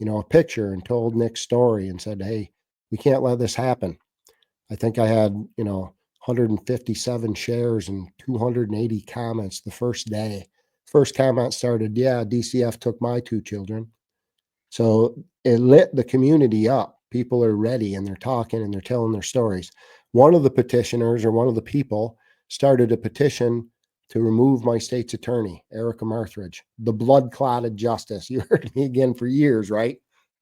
a picture and told Nick's story and said, hey, we can't let this happen. I think I had, 157 shares and 280 comments the first day. First comment started, yeah, DCF took my 2 children. So it lit the community up. People are ready and they're talking and they're telling their stories. One of the petitioners or one of the people started a petition to remove my state's attorney, Erica Marthridge, the blood clotted justice. You heard me again for years, right?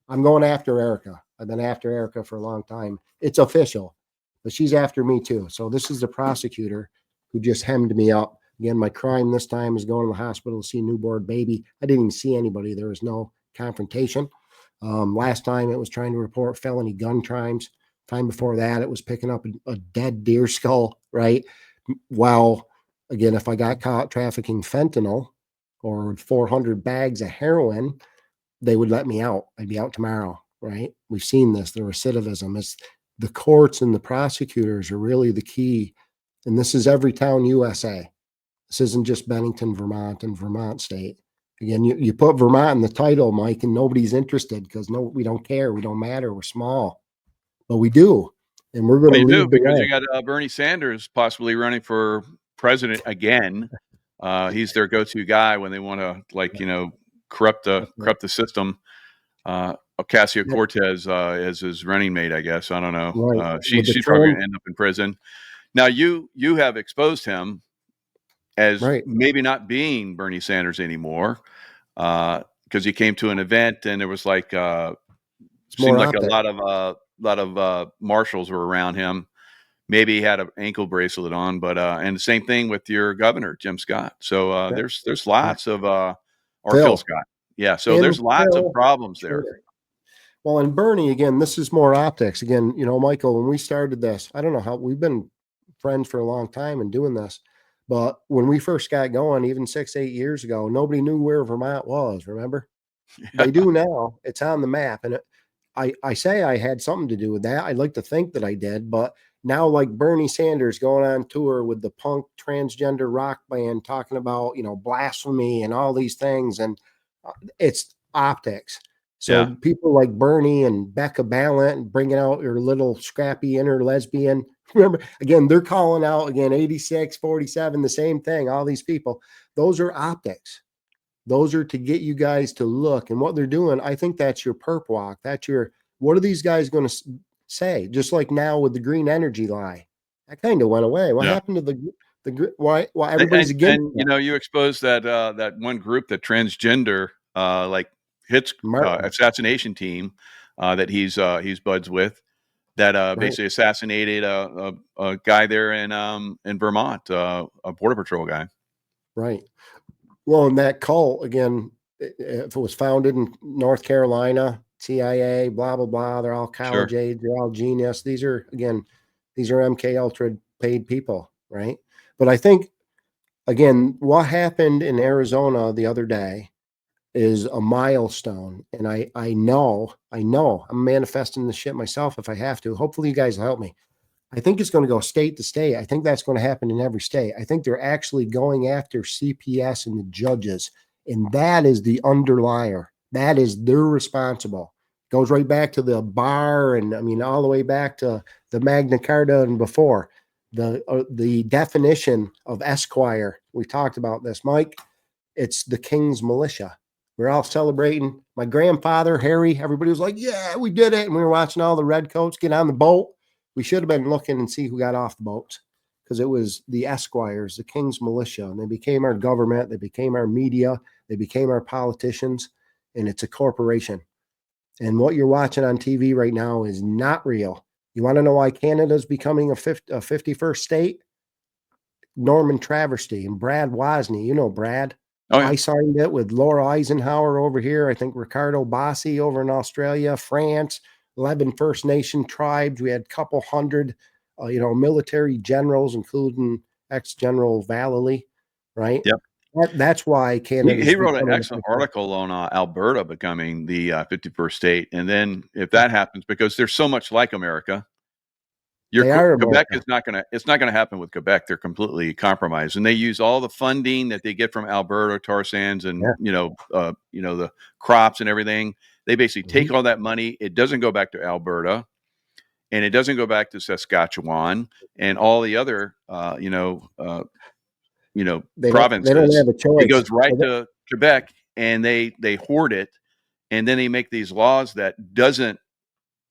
I'm going after Erica. I've been after Erica for a long time. It's official, but she's after me too. So this is the prosecutor who just hemmed me up. Again, my crime this time is going to the hospital to see a newborn baby. I didn't even see anybody. There was no confrontation. Last time it was trying to report felony gun crimes. Time before that, it was picking up a dead deer skull, right? Well, again, if I got caught trafficking fentanyl or 400 bags of heroin, they would let me out. I'd be out tomorrow, right? We've seen this, the recidivism. It's the courts and the prosecutors are really the key. And this is every town USA. This isn't just Bennington, Vermont and Vermont state. Again, you put Vermont in the title, Mike, and nobody's interested because we don't care. We don't matter. We're small, but we do. And we're going to lead the because way. you got Bernie Sanders possibly running for president again. He's their go-to guy when they want to corrupt the system. Ocasio-Cortez is his running mate, I guess. I don't know. Right. She's probably going to end up in prison. Now you have exposed him as maybe not being Bernie Sanders anymore, because he came to an event and there was seemed like a lot of marshals were around him. Maybe he had an ankle bracelet on, but and the same thing with your governor, Jim Scott. So there's lots of or Phil Scott. Yeah, so there's lots of problems there. Well, and Bernie, again, this is more optics. Again, Michael, when we started this, I don't know how we've been friends for a long time and doing this. But when we first got going, even 6-8 years ago, nobody knew where Vermont was. Remember? Yeah. They do now. It's on the map. And I say I had something to do with that. I'd like to think that I did. But now, like Bernie Sanders going on tour with the punk transgender rock band talking about, blasphemy and all these things. And it's optics. So people like Bernie and Becca Ballant bringing out your little scrappy inner lesbian. Remember, again, they're calling out, 86, 47, the same thing, all these people. Those are optics. Those are to get you guys to look. And what they're doing, I think that's your perp walk. That's what are these guys going to say? Just like now with the green energy lie. That kind of went away. What happened to the why everybody's against and you exposed that one group, the transgender, hits assassination team that he's buds with. That basically assassinated a guy there in Vermont, a border patrol guy. Right. Well, and that cult, again, if it was founded in North Carolina, CIA, blah, blah, blah, they're all college age, they're all genius. These are MK Ultra paid people, right? But I think, again, what happened in Arizona the other day is a milestone. And I know I'm manifesting the shit myself if I have to. Hopefully you guys will help me. I think it's going to go state to state. I think that's going to happen in every state. I think they're actually going after CPS and the judges. And that is the underlier. That is they're responsible. Goes right back to the bar and all the way back to the Magna Carta and before. The definition of Esquire. We talked about this, Mike. It's the King's militia. We're all celebrating. My grandfather, Harry, everybody was like, yeah, we did it. And we were watching all the redcoats get on the boat. We should have been looking and see who got off the boats because it was the Esquires, the King's militia, and they became our government, they became our media, they became our politicians, and it's a corporation. And what you're watching on TV right now is not real. You want to know why Canada's becoming a 51st state? Norman Traversty and Brad Wozni. You know Brad. Oh, yeah. I signed it with Laura Eisenhower over here. I think Ricardo Bassi over in Australia, France, 11 First Nation tribes. We had a couple hundred, military generals, including ex-General Vallely, right? Yep. That's why Canada. He wrote an excellent article on Alberta becoming the 51st state. And then if that happens, because they're so much like America, Quebec is not going to, it's not going to happen with Quebec. They're completely compromised, and they use all the funding that they get from Alberta tar sands and, the crops and everything. They basically take all that money. It doesn't go back to Alberta, and it doesn't go back to Saskatchewan and all the other, provinces. They don't have a choice. It goes right to Quebec, and they hoard it, and then they make these laws that doesn't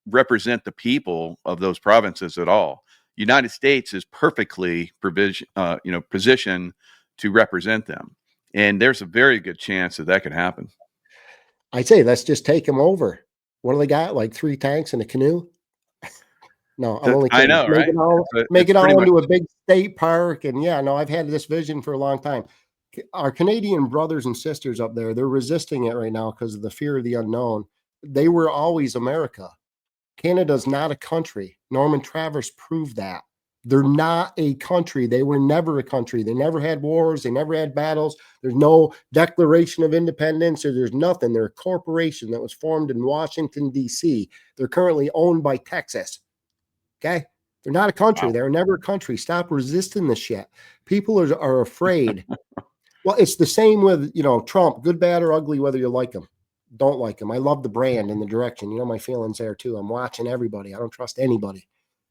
represent the people of those provinces at all. United States is perfectly positioned to represent them, and there's a very good chance that could happen. I'd say let's just take them over. What do they got? Like 3 tanks and a canoe? No, I'm only kidding. I know, right? Make it all into a big state park. And I've had this vision for a long time. Our Canadian brothers and sisters up there, they're resisting it right now because of the fear of the unknown. They were always America. Canada's not a country. Norman Travers proved that. They're not a country. They were never a country. They never had wars. They never had battles. There's no Declaration of Independence, or there's nothing. They're a corporation that was formed in Washington, D.C. They're currently owned by Texas. Okay? They're not a country. Wow. They were never a country. Stop resisting this shit. People are afraid. Well, it's the same with, Trump, good, bad, or ugly, whether you like him. Don't like him. I love the brand and the direction. My feelings there too. I'm watching everybody. I don't trust anybody.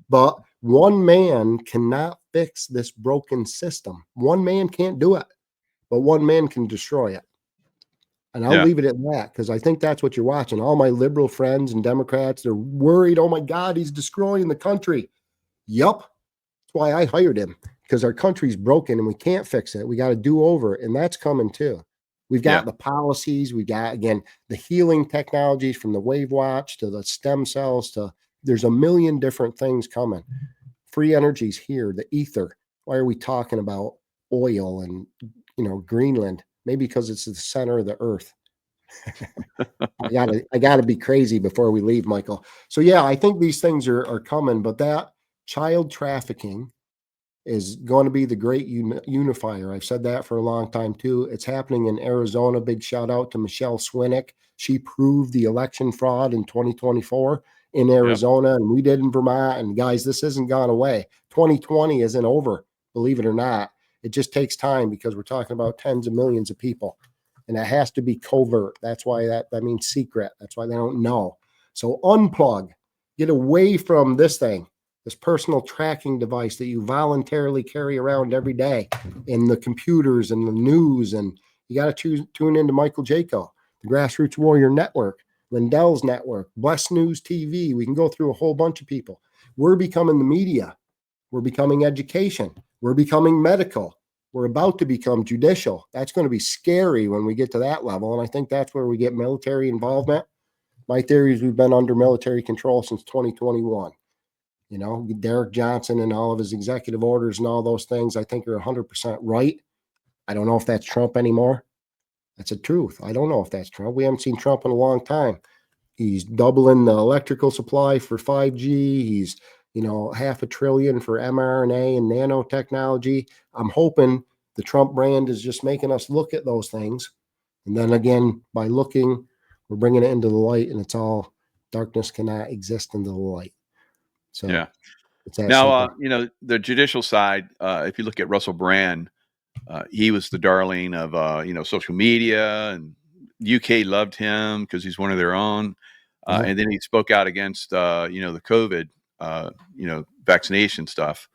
But one man cannot fix this broken system. One man can't do it, but one man can destroy it. And I'll leave it at that, because I think that's what you're watching. All my liberal friends and Democrats, they're worried. Oh my God, he's destroying the country. Yup. That's why I hired him, because our country's broken and we can't fix it. We got to do over, and that's coming too. We've got the policies. We got, again, the healing technologies, from the wave watch to the stem cells to, there's a million different things coming. Free energy's here, the ether. Why are we talking about oil and, Greenland? Maybe because it's the center of the earth. I gotta be crazy before we leave, Michael. So I think these things are coming, but that child trafficking is going to be the great unifier. I've said that for a long time too. It's happening in Arizona. Big shout out to Michelle Swinick. She proved the election fraud in 2024 in Arizona, and we did in Vermont. And guys, this hasn't gone away. 2020 isn't over, believe it or not. It just takes time, because we're talking about tens of millions of people, and it has to be covert. That's why that means secret. That's why they don't know. So unplug, get away from this thing. This personal tracking device that you voluntarily carry around every day, in the computers and the news. And you got to tune into Michael Jaco, the Grassroots Warrior Network, Lindell's Network, Bless News TV. We can go through a whole bunch of people. We're becoming the media. We're becoming education. We're becoming medical. We're about to become judicial. That's going to be scary when we get to that level. And I think that's where we get military involvement. My theory is we've been under military control since 2021. Derek Johnson and all of his executive orders and all those things, I think, are 100% right. I don't know if that's Trump anymore. That's the truth. I don't know if that's Trump. We haven't seen Trump in a long time. He's doubling the electrical supply for 5G. He's, $500 billion for mRNA and nanotechnology. I'm hoping the Trump brand is just making us look at those things. And then again, by looking, we're bringing it into the light, and it's all darkness cannot exist into the light. So now, the judicial side, if you look at Russell Brand, he was the darling of, social media, and UK loved him because he's one of their own. And then he spoke out against, the COVID, vaccination stuff.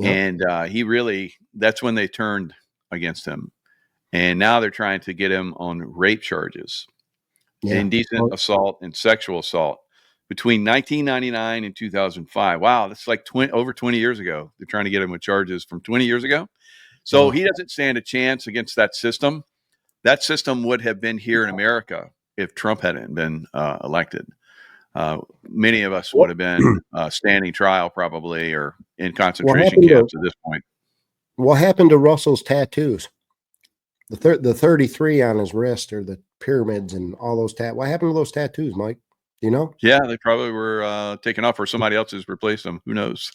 And that's when they turned against him. And now they're trying to get him on rape charges, indecent assault and sexual assault. between 1999 and 2005. Wow, that's like over 20 years ago. They're trying to get him with charges from 20 years ago. So he doesn't stand a chance against that system. That system would have been here in America if Trump hadn't been elected. Many of us would have been standing trial probably, or in concentration camps at this point. What happened to Russell's tattoos? The 33 on his wrist, or the pyramids and all those what happened to those tattoos, Mike? You know? Yeah, they probably were taken off, or somebody else has replaced them. Who knows?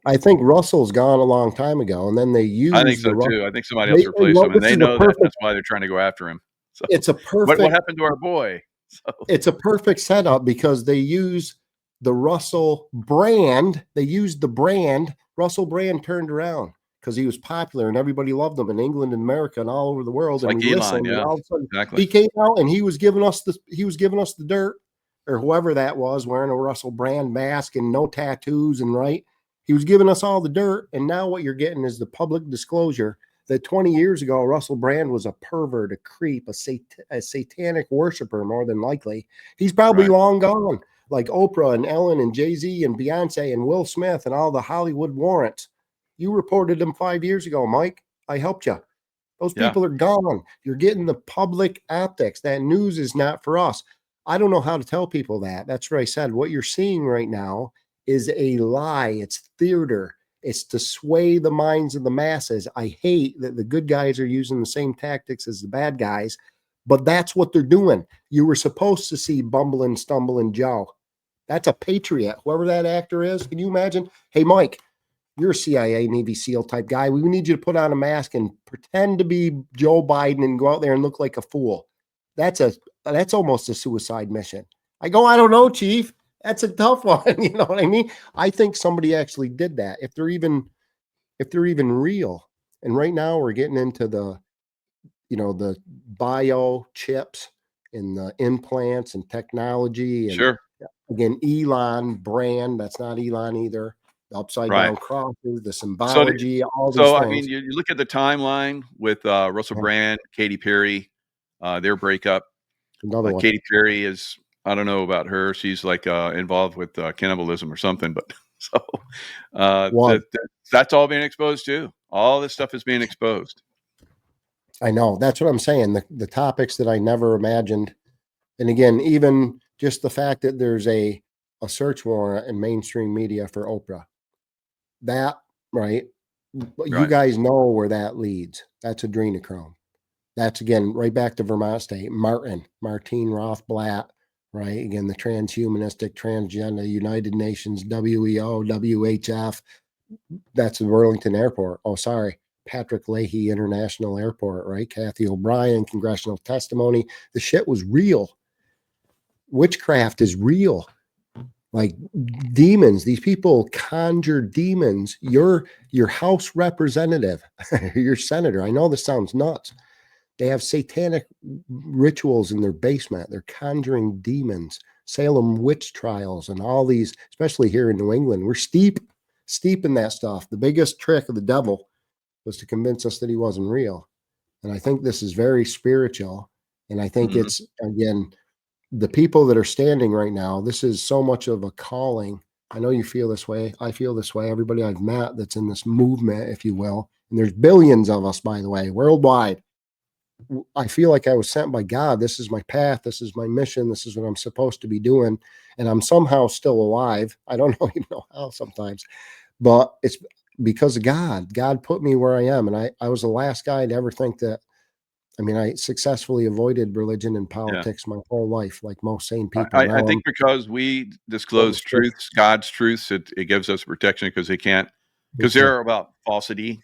I think Russell's gone a long time ago, and then they used. I think so too. I think somebody else replaced him, and they know that. That's why they're trying to go after him. So, it's a perfect. What happened to our boy? So. It's a perfect setup because they use the Russell brand. They used the brand. Russell Brand turned around because he was popular and everybody loved him in England and America and all over the world. It's and like we Elon, listened, yeah, and all of a sudden exactly. He came out and he was giving us the dirt, or whoever that was, wearing a Russell Brand mask and no tattoos, and right. He was giving us all the dirt, and now what you're getting is the public disclosure that 20 years ago, Russell Brand was a pervert, a creep, a satanic worshiper, more than likely. He's probably long gone, like Oprah and Ellen and Jay-Z and Beyonce and Will Smith and all the Hollywood warrants. You reported them 5 years ago, Mike. I helped you. Those people are gone. You're getting the public optics. That news is not for us. I don't know how to tell people that. That's what I said. What you're seeing right now is a lie. It's theater. It's to sway the minds of the masses. I hate that the good guys are using the same tactics as the bad guys, but that's what they're doing. You were supposed to see Bumbling, Stumbling Joe. That's a patriot, whoever that actor is. Can you imagine? Hey, Mike, you're a CIA, Navy SEAL type guy. We need you to put on a mask and pretend to be Joe Biden and go out there and look like a fool. That's almost a suicide mission. I go, I don't know, Chief. That's a tough one. You know what I mean? I think somebody actually did that. If they're even real. And right now we're getting into the bio chips and the implants and technology. And again, Elon Brand, that's not Elon either. The upside down crosses, the symbology, all these things. So, I mean, you look at the timeline with Russell Brand, Katy Perry, their breakup. Another one. Katy Perry is, I don't know about her. She's like involved with cannibalism or something. But so that's all being exposed too. All this stuff is being exposed. I know. That's what I'm saying. The topics that I never imagined. And again, even just the fact that there's a search warrant in mainstream media for Oprah. That, right? You guys know where that leads. That's adrenochrome. That's, again, right back to Vermont State. Martine Rothblatt, right? Again, the transhumanistic, transgender, United Nations, WEO, WHF. That's the Burlington Airport. Oh, sorry. Patrick Leahy International Airport, right? Kathy O'Brien, congressional testimony. The shit was real. Witchcraft is real. Like demons, these people conjure demons. Your House representative, your senator. I know this sounds nuts. They have satanic rituals in their basement. They're conjuring demons, Salem witch trials, and all these, especially here in New England. We're steep in that stuff. The biggest trick of the devil was to convince us that he wasn't real. And I think this is very spiritual. And I think it's, again, the people that are standing right now, this is so much of a calling. I know you feel this way. I feel this way. Everybody I've met that's in this movement, if you will, and there's billions of us, by the way, worldwide. I feel like I was sent by God. This is my path. This is my mission. This is what I'm supposed to be doing. And I'm somehow still alive. I don't even know how sometimes, but it's because of God. God put me where I am. And I was the last guy to ever think that. I mean, I successfully avoided religion and politics my whole life, like most sane people. I think because we disclose truths, God's truths, it gives us protection because they're about falsity,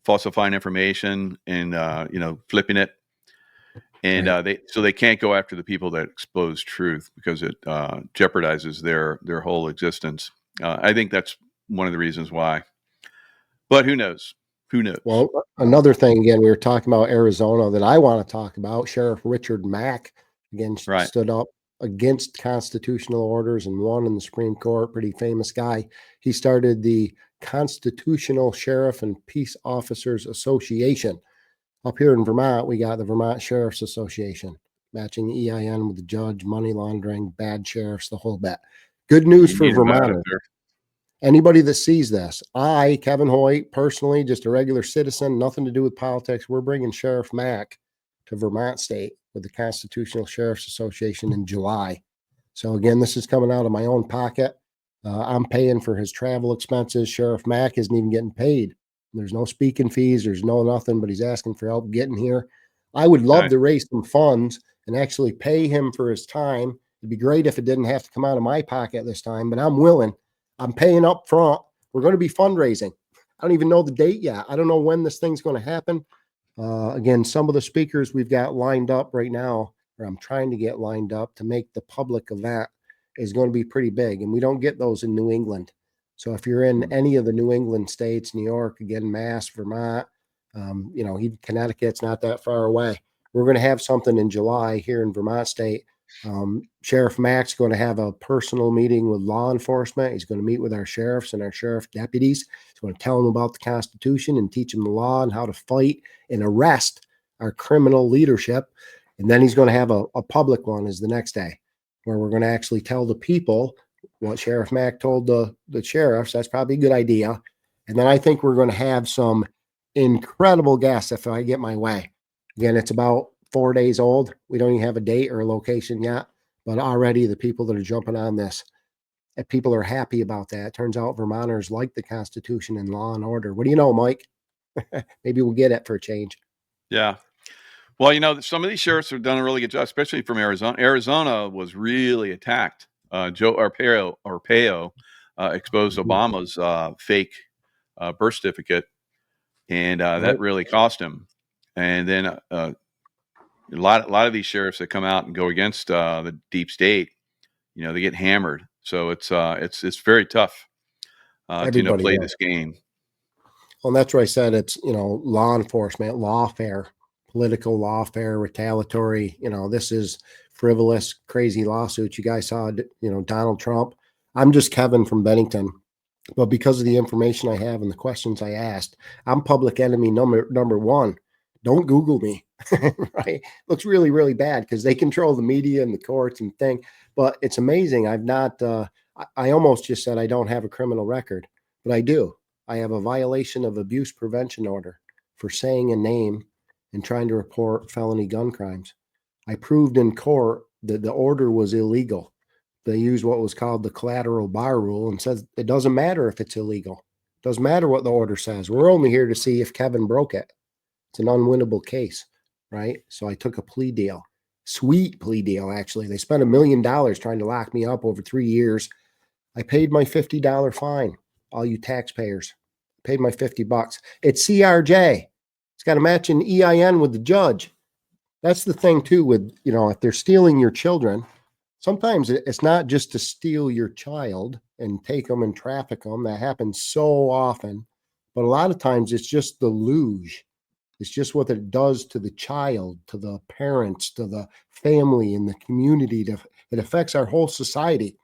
falsifying information, and flipping it, and they can't go after the people that expose truth because it jeopardizes their whole existence. I think that's one of the reasons why. But who knows? Who knows? Well, another thing, again, we were talking about Arizona that I want to talk about. Sheriff Richard Mack, again, stood up against constitutional orders and won in the Supreme Court. Pretty famous guy. He started the Constitutional Sheriff and Peace Officers Association. Up here in Vermont, we got the Vermont Sheriff's Association. matching EIN with the judge, money laundering, bad sheriffs, the whole bit. Good news You for need 'em out Vermonters. of there. Anybody that sees this, I, Kevin Hoyt, personally, just a regular citizen, nothing to do with politics. We're bringing Sheriff Mack to Vermont State with the Constitutional Sheriff's Association in July. So again, this is coming out of my own pocket. I'm paying for his travel expenses. Sheriff Mack isn't even getting paid. There's no speaking fees. There's no nothing, but he's asking for help getting here. I would love Nice. to raise some funds and actually pay him for his time. It'd be great if it didn't have to come out of my pocket this time, but I'm willing. I'm paying up front. We're going to be fundraising. I don't even know the date yet. I don't know when this thing's going to happen. Again, some of the speakers we've got lined up right now, or I'm trying to get lined up to make the public event, is going to be pretty big. And we don't get those in New England. So if you're in any of the New England states, New York, again, Mass, Vermont, even Connecticut's not that far away. We're going to have something in July here in Vermont State. Sheriff Mack's going to have a personal meeting with law enforcement. He's going to meet with our sheriffs and our sheriff deputies. He's going to tell them about the Constitution and teach them the law and how to fight and arrest our criminal leadership. And then he's going to have a public one is the next day, where we're going to actually tell the people what Sheriff Mack told the sheriffs. That's probably a good idea. And then I think we're going to have some incredible guests if I get my way. Again, it's about 4 days old. We don't even have a date or a location yet, but already the people that are jumping on this, people are happy about that. It turns out Vermonters like the Constitution and law and order. What do you know, Mike? Maybe we'll get it for a change. Yeah. Well, some of these sheriffs have done a really good job, especially from Arizona. Arizona was really attacked. Joe Arpaio exposed Obama's fake birth certificate, and that really cost him. And then a lot of these sheriffs that come out and go against the deep state, they get hammered. So it's very tough to play this game. Well, that's why I said it's law enforcement, lawfare, political lawfare, retaliatory. This is frivolous, crazy lawsuits. You guys saw, Donald Trump. I'm just Kevin from Bennington, but because of the information I have and the questions I asked, I'm public enemy number one. Don't Google me. Right? Looks really, really bad because they control the media and the courts and thing. But it's amazing. I've not. I almost just said I don't have a criminal record, but I do. I have a violation of abuse prevention order for saying a name and trying to report felony gun crimes. I proved in court that the order was illegal. They used what was called the collateral bar rule and says it doesn't matter if it's illegal. It doesn't matter what the order says. We're only here to see if Kevin broke it. It's an unwinnable case, right? So I took a plea deal, sweet plea deal, actually. They spent $1 million trying to lock me up over 3 years. I paid my $50 fine. All you taxpayers, paid my $50. It's CRJ. It's got to match an EIN with the judge. That's the thing too with, if they're stealing your children, sometimes it's not just to steal your child and take them and traffic them. That happens so often. But a lot of times it's just the luge. It's just what it does to the child, to the parents, to the family and the community. It affects our whole society.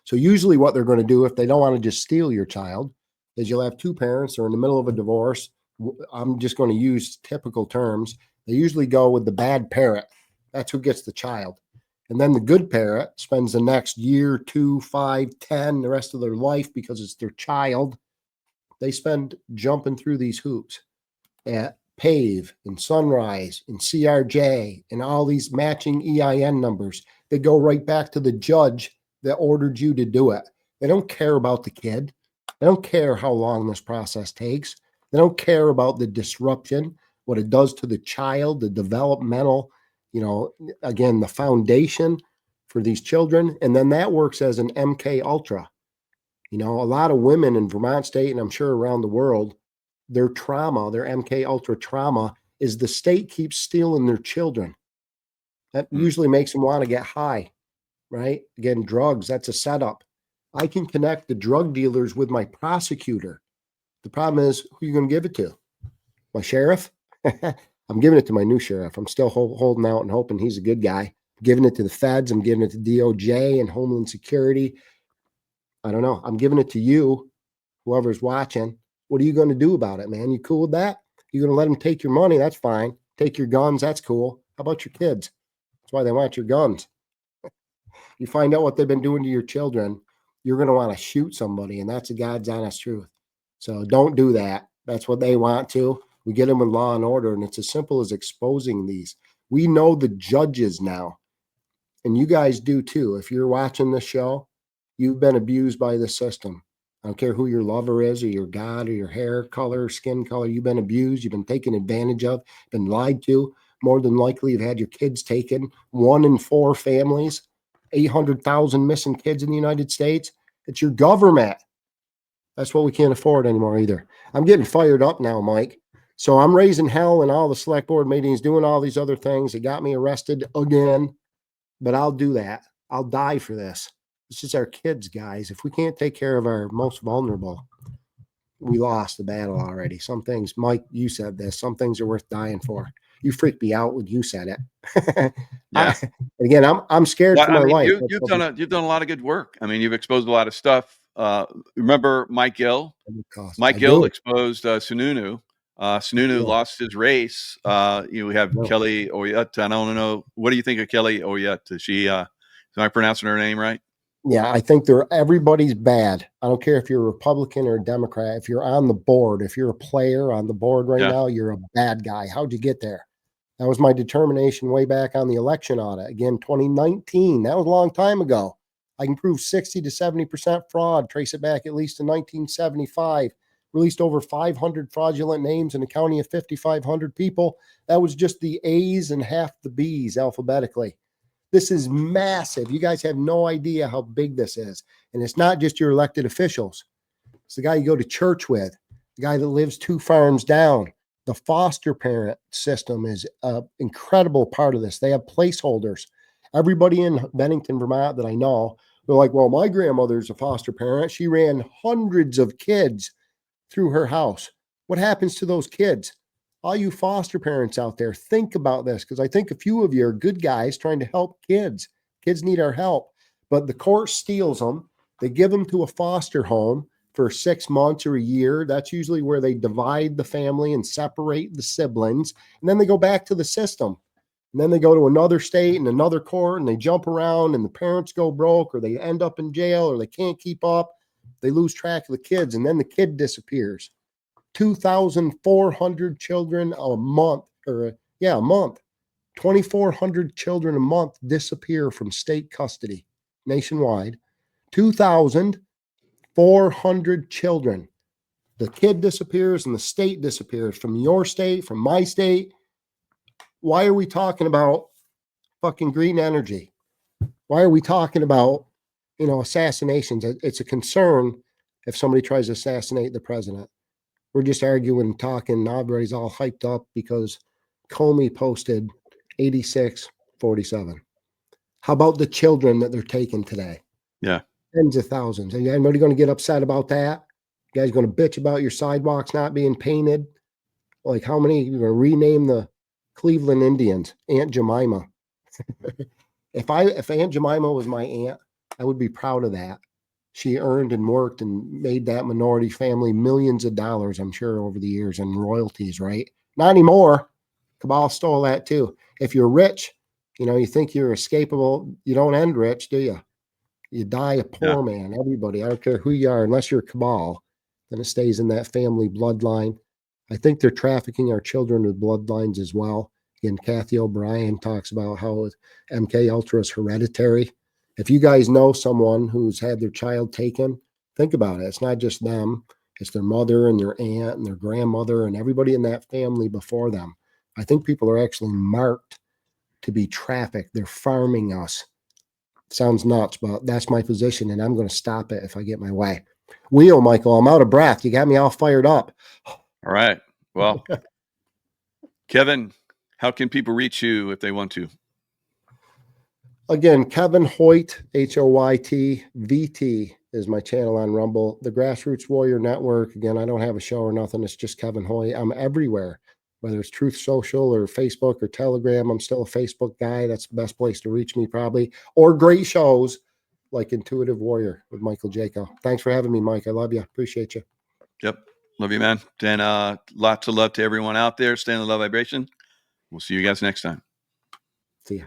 So usually what they're going to do if they don't want to just steal your child is you'll have two parents who are in the middle of a divorce. I'm just going to use typical terms. They usually go with the bad parent. That's who gets the child. And then the good parent spends the next year, 2, 5, 10, the rest of their life because it's their child. They spend jumping through these hoops at PAVE and Sunrise and CRJ and all these matching EIN numbers. They go right back to the judge that ordered you to do it. They don't care about the kid. They don't care how long this process takes. They don't care about the disruption, what it does to the child, the developmental, again, the foundation for these children. And then that works as an MK Ultra. A lot of women in Vermont State, and I'm sure around the world, their trauma, their MK Ultra trauma is the state keeps stealing their children. That usually makes them want to get high. Right? Again, drugs, that's a setup. I can connect the drug dealers with my prosecutor. The problem is, who are you going to give it to? My sheriff? I'm giving it to my new sheriff. I'm still holding out and hoping he's a good guy. I'm giving it to the feds. I'm giving it to DOJ and Homeland Security. I don't know. I'm giving it to you, whoever's watching. What are you going to do about it, man? You cool with that? You're going to let them take your money? That's fine. Take your guns? That's cool. How about your kids? That's why they want your guns. You find out what they've been doing to your children, you're going to want to shoot somebody, and that's the God's honest truth. So don't do that. That's what they want to. We get them in law and order, and it's as simple as exposing these. We know the judges now, and you guys do too. If you're watching this show, you've been abused by the system. I don't care who your lover is or your God or your hair color, skin color. You've been abused. You've been taken advantage of, been lied to. More than likely, you've had your kids taken. 1 in 4 families, 800,000 missing kids in the United States. It's your government. That's what we can't afford anymore either. I'm getting fired up now, Mike. So I'm raising hell in all the select board meetings, doing all these other things. It got me arrested again, but I'll do that. I'll die for this. It's just our kids, guys. If we can't take care of our most vulnerable, we lost the battle already. Some things, Mike, you said this, some things are worth dying for. You freaked me out when you said it. Yeah. Again, I'm scared for my life. You've done a lot of good work. I mean, you've exposed a lot of stuff. Remember Mike Gill? Mike Gill exposed Sununu. Sununu lost his race. We have Kelly Oyet. I don't know. What do you think of Kelly Oyet? Is she? Am I pronouncing her name right? Yeah, I think everybody's bad. I don't care if you're a Republican or a Democrat. If you're on the board, if you're a player on the board right now, you're a bad guy. How'd you get there? That was my determination way back on the election audit. Again, 2019. That was a long time ago. I can prove 60 to 70% fraud, trace it back at least to 1975, released over 500 fraudulent names in a county of 5,500 people. That was just the A's and half the B's alphabetically. This is massive. You guys have no idea how big this is. And it's not just your elected officials. It's the guy you go to church with, the guy that lives 2 farms down. The foster parent system is an incredible part of this. They have placeholders. Everybody in Bennington, Vermont that I know, they're like, well, my grandmother's a foster parent. She ran hundreds of kids through her house. What happens to those kids? All you foster parents out there, think about this, because I think a few of you are good guys trying to help kids. Kids need our help, but the court steals them. They give them to a foster home for 6 months or a year. That's usually where they divide the family and separate the siblings. And then they go back to the system. And then they go to another state and another court and they jump around and the parents go broke or they end up in jail or they can't keep up. They lose track of the kids and then the kid disappears. 2,400 children a month, a month. 2,400 children a month disappear from state custody nationwide. 2,400 children. The kid disappears and the state disappears from your state, from my state. Why are we talking about fucking green energy? Why are we talking about, assassinations? It's a concern if somebody tries to assassinate the president. We're just arguing, talking. Now everybody's all hyped up because Comey posted 86-47. How about the children that they're taking today? Yeah. Tens of thousands. And anybody going to get upset about that? You guys going to bitch about your sidewalks not being painted? Like how many? You're going to rename the Cleveland Indians Aunt Jemima. If Aunt Jemima was my aunt, I would be proud of that. She earned and worked and made that minority family millions of dollars, I'm sure, over the years in royalties, right? Not anymore. Cabal stole that too. If you're rich, you think you're escapable. You don't end rich, do you? You die a poor man. Everybody, I don't care who you are, unless you're cabal, then it stays in that family bloodline. I think they're trafficking our children with bloodlines as well. Again, Kathy O'Brien talks about how MK Ultra is hereditary. If you guys know someone who's had their child taken, think about it. It's not just them. It's their mother and their aunt and their grandmother and everybody in that family before them. I think people are actually marked to be trafficked. They're farming us. Sounds nuts, but that's my position, and I'm going to stop it if I get my way. Wheel, Michael, I'm out of breath. You got me all fired up. All right. Well, Kevin, how can people reach you if they want to? Again, Kevin Hoyt, Hoyt, VT is my channel on Rumble. The Grassroots Warrior Network. Again, I don't have a show or nothing. It's just Kevin Hoyt. I'm everywhere, whether it's Truth Social or Facebook or Telegram. I'm still a Facebook guy. That's the best place to reach me probably. Or great shows like Intuitive Warrior with Michael Jaco. Thanks for having me, Mike. I love you. Appreciate you. Yep. Love you, man. And lots of love to everyone out there. Stay in the love vibration. We'll see you guys next time. See ya.